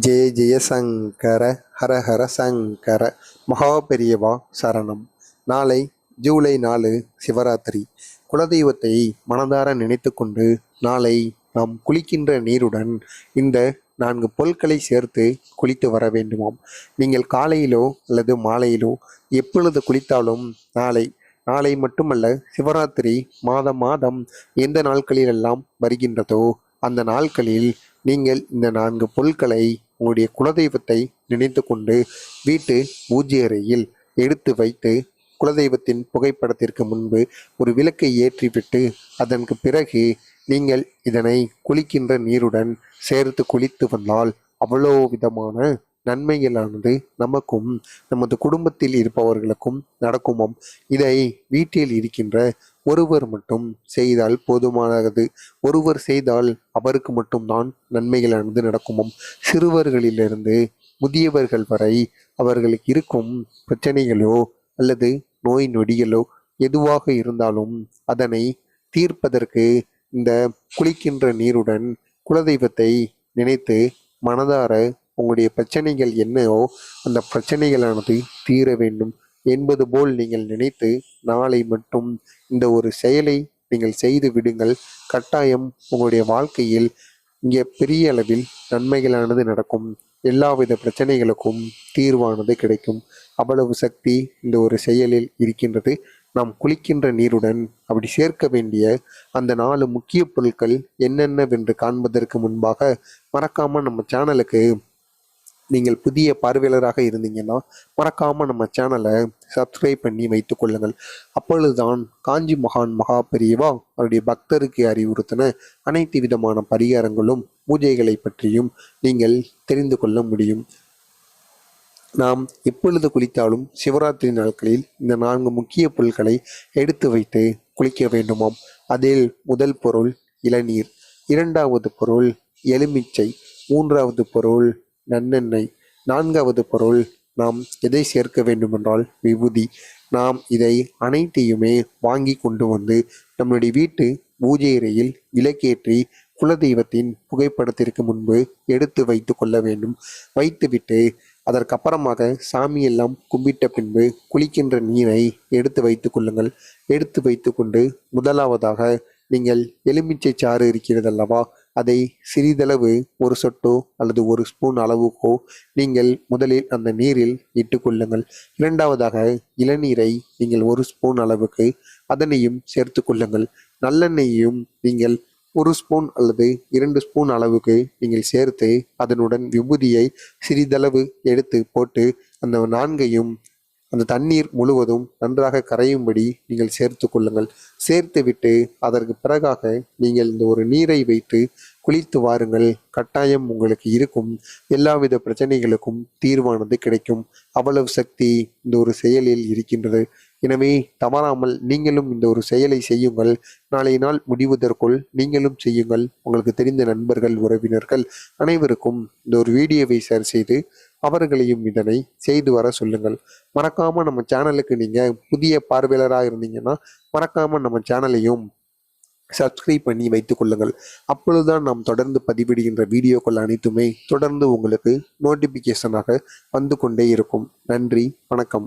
ஜெய ஜெய சங்கர ஹர ஹர சங்கர மகாபெரியவா சரணம். நாளை ஜூலை 4 சிவராத்திரி. குலதெய்வத்தை மனதார நினைத்து கொண்டு நாளை நாம் குளிக்கின்ற நீருடன் இந்த 4 பொருட்களை சேர்த்து குளித்து வர வேண்டுமாம். நீங்கள் காலையிலோ அல்லது மாலையிலோ எப்பொழுது குளித்தாலும் நாளை மட்டுமல்ல, சிவராத்திரி மாதம் மாதம் எந்த நாட்களிலெல்லாம் வருகின்றதோ அந்த நாட்களில் நீங்கள் இந்த 4 பொருட்களை உங்களுடைய குலதெய்வத்தை நினைத்து கொண்டு வீட்டு பூஜை அறையில் எடுத்து வைத்து குலதெய்வத்தின் புகைப்படத்திற்கு முன்பு ஒரு விளக்கை ஏற்றிவிட்டு அதற்கு பிறகு நீங்கள் இதனை குளிக்கின்ற நீருடன் சேர்த்து குளித்து வந்தால் அவ்வளோ விதமான நன்மைகளானது நமக்கும் நமது குடும்பத்தில் இருப்பவர்களுக்கும் நடக்குமாம். இதை வீட்டில் இருக்கின்ற ஒருவர் மட்டும் செய்தால் போதுமானது. ஒருவர் செய்தால் அவருக்கு மட்டும்தான் நன்மைகளானது நடக்குமாம். சிறுவர்களிலிருந்து முதியவர்கள் வரை அவர்களுக்கு இருக்கும் பிரச்சனைகளோ அல்லது நோய் நொடிகளோ எதுவாக இருந்தாலும் அதனை தீர்ப்பதற்கு இந்த குளிக்கின்ற நீருடன் குலதெய்வத்தை நினைத்து மனதார உங்களுடைய பிரச்சனைகள் என்னவோ அந்த பிரச்சனைகளானது தீர வேண்டும் என்பது போல் நீங்கள் நினைத்து நாளை மட்டும் இந்த ஒரு செயலை நீங்கள் செய்து விடுங்கள். கட்டாயம் உங்களுடைய வாழ்க்கையில் இங்கே பெரிய அளவில் நன்மைகளானது நடக்கும். எல்லாவித பிரச்சனைகளுக்கும் தீர்வானது கிடைக்கும். அவ்வளவு சக்தி இந்த ஒரு செயலில் இருக்கின்றது. நாம் குளிக்கின்ற நீருடன் அப்படி சேர்க்க வேண்டிய அந்த 4 முக்கிய பொருட்கள் என்னென்னவென்று காண்பதற்கு முன்பாக மறக்காம நம்ம சேனலுக்கு நீங்கள் புதிய பார்வையாளராக இருந்தீங்கன்னா மறக்காமல் நம்ம சேனலை சப்ஸ்கிரைப் பண்ணி வைத்துக் கொள்ளுங்கள். அப்பொழுதுதான் காஞ்சி மகான் மகா பெரியவா அவருடைய பக்தருக்கு அறிவுறுத்தின அனைத்து விதமான பரிகாரங்களும் பூஜைகளை பற்றியும் நீங்கள் தெரிந்து கொள்ள முடியும். நாம் எப்பொழுது குளித்தாலும் சிவராத்திரி நாட்களில் இந்த 4 முக்கிய பொருட்களை எடுத்து வைத்து குளிக்க வேண்டுமாம். அதில் முதல் பொருள் இளநீர், 2வது பொருள் எலுமிச்சை, 3வது பொருள் நல்லெண்ணெய், 4வது பொருள் நாம் எதை சேர்க்க வேண்டுமென்றால் விபூதி. நாம் இதை அனைத்தையுமே வாங்கி கொண்டு வந்து நம்முடைய வீட்டு பூஜை அறையில் விளக்கேற்றி குலதெய்வத்தின் புகைப்படத்திற்கு முன்பு எடுத்து வைத்து கொள்ள வேண்டும். வைத்துவிட்டு அதற்கப்புறமாக சாமியெல்லாம் கும்பிட்ட பின்பு குளிக்கின்ற நீரை எடுத்து வைத்து கொள்ளுங்கள். எடுத்து வைத்து கொண்டு முதலாவதாக நீங்கள் எலுமிச்சை சாறு இருக்கிறதல்லவா, அதை சிறிதளவு ஒரு சொட்டோ அல்லது ஒரு ஸ்பூன் அளவுக்கோ நீங்கள் முதலில் அந்த நீரில் இட்டு கொள்ளுங்கள். 2வதாக இளநீரை நீங்கள் 1 ஸ்பூன் அளவுக்கு அதனையும் சேர்த்து கொள்ளுங்கள். நல்லெண்ணெயையும் நீங்கள் 1 ஸ்பூன் அல்லது 2 ஸ்பூன் அளவுக்கு நீங்கள் சேர்த்து அதனுடன் விபூதியை சிறிதளவு எடுத்து போட்டு அந்த 4ஐயும் அந்த தண்ணீர் முழுவதும் நன்றாக கரையும்படி நீங்கள் சேர்த்து கொள்ளுங்கள். சேர்த்து விட்டு அதற்கு பிறகாக நீங்கள் இந்த ஒரு நீரை வைத்து குளித்து வாருங்கள். கட்டாயம் உங்களுக்கு இருக்கும் எல்லாவித பிரச்சனைகளுக்கும் தீர்வானது கிடைக்கும். அவ்வளவு சக்தி இந்த ஒரு செயலில் இருக்கின்றது. எனவே தவறாமல் நீங்களும் இந்த ஒரு செயலை செய்யுங்கள். நாளைய நாள் முடிவதற்குள் நீங்களும் செய்யுங்கள். உங்களுக்கு தெரிந்த நண்பர்கள், உறவினர்கள் அனைவருக்கும் இந்த ஒரு வீடியோவை ஷேர் செய்து அவர்களையும் இதனை செய்து வர சொல்லுங்கள். மறக்காம நம்ம சேனலுக்கு நீங்க புதிய பார்வையாளராக இருந்தீங்கன்னா மறக்காம நம்ம சேனலையும் சப்ஸ்கிரைப் பண்ணி வைத்துக் கொள்ளுங்கள். அப்பொழுதுதான் நாம் தொடர்ந்து பதிவிடுகின்ற வீடியோக்கள் அனைத்துமே தொடர்ந்து உங்களுக்கு நோட்டிபிகேஷனாக வந்து கொண்டே இருக்கும். நன்றி, வணக்கம்.